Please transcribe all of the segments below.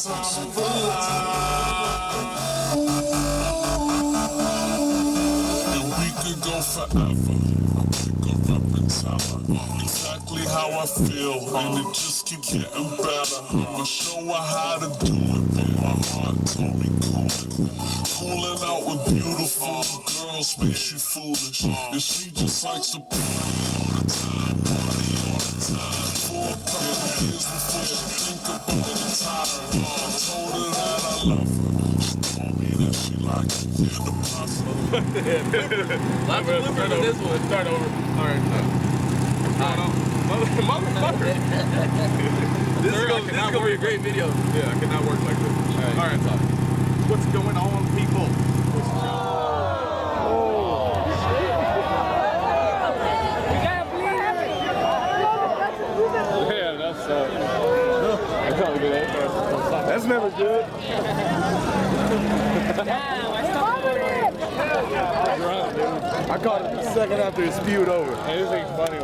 time for life. And we could go forever. Pick up in time. Exactly how I feel, and it just keeps getting better. I'ma show her how to do it, but my heart told me cool it. Fooling out with beautiful girls makes you foolish, and she just likes to party all the time, party all the time. For a couple of years before she think about getting tired, I told her that I love her. She told me that she liked it. The possible. Let's start over. This one. Start over. All right. Motherfucker. This is going to be a great video. Yeah, I cannot work like this. All right, Todd. What's going on, people? Yeah, that's that's never good. I caught it the second after it spewed over. Hey, this thing's funny.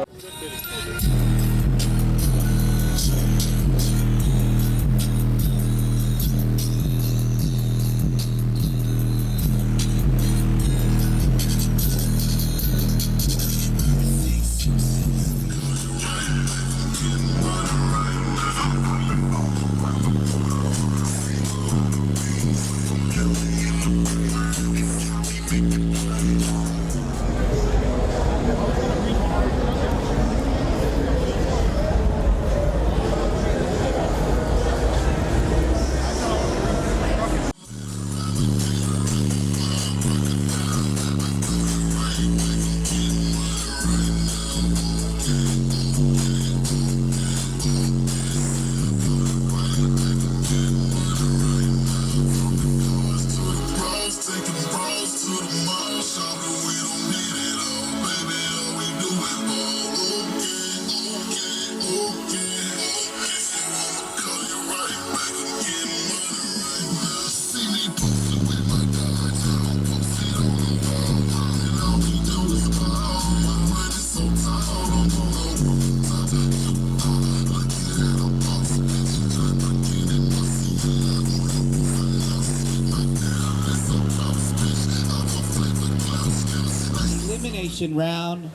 Elimination round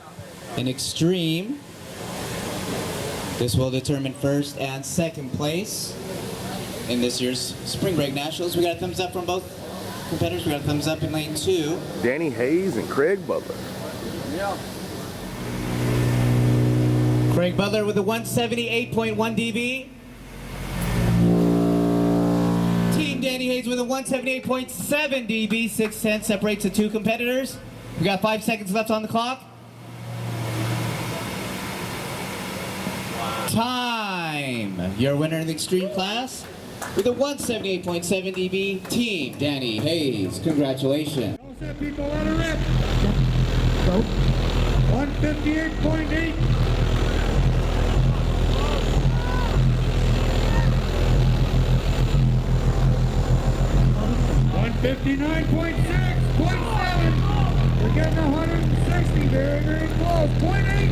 in Extreme. This will determine first and second place in this year's Spring Break Nationals. We got a thumbs up from both competitors. We got a thumbs up in lane 2. Danny Hayes and Craig Butler. Yeah. Craig Butler with a 178.1 dB. Team Danny Hayes with a 178.7 dB. 6/10 separates the two competitors. We got 5 seconds left on the clock. Time. Your winner in the Extreme class with a 178.7 dB, Team Danny Hayes. Congratulations. All set, people, on a rip. 158.8. 159.6.7. We're getting 160. Very, very close. 0.8.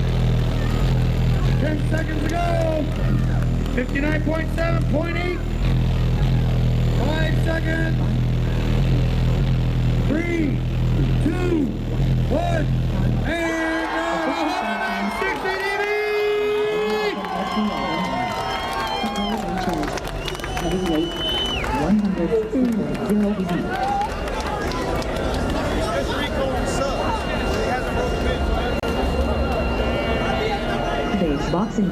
10 seconds to go. 59.7. 0.8. 5 seconds. 3, 2, 1, and 160 dB! Heavyweight 100.0 dB. Today's boxing.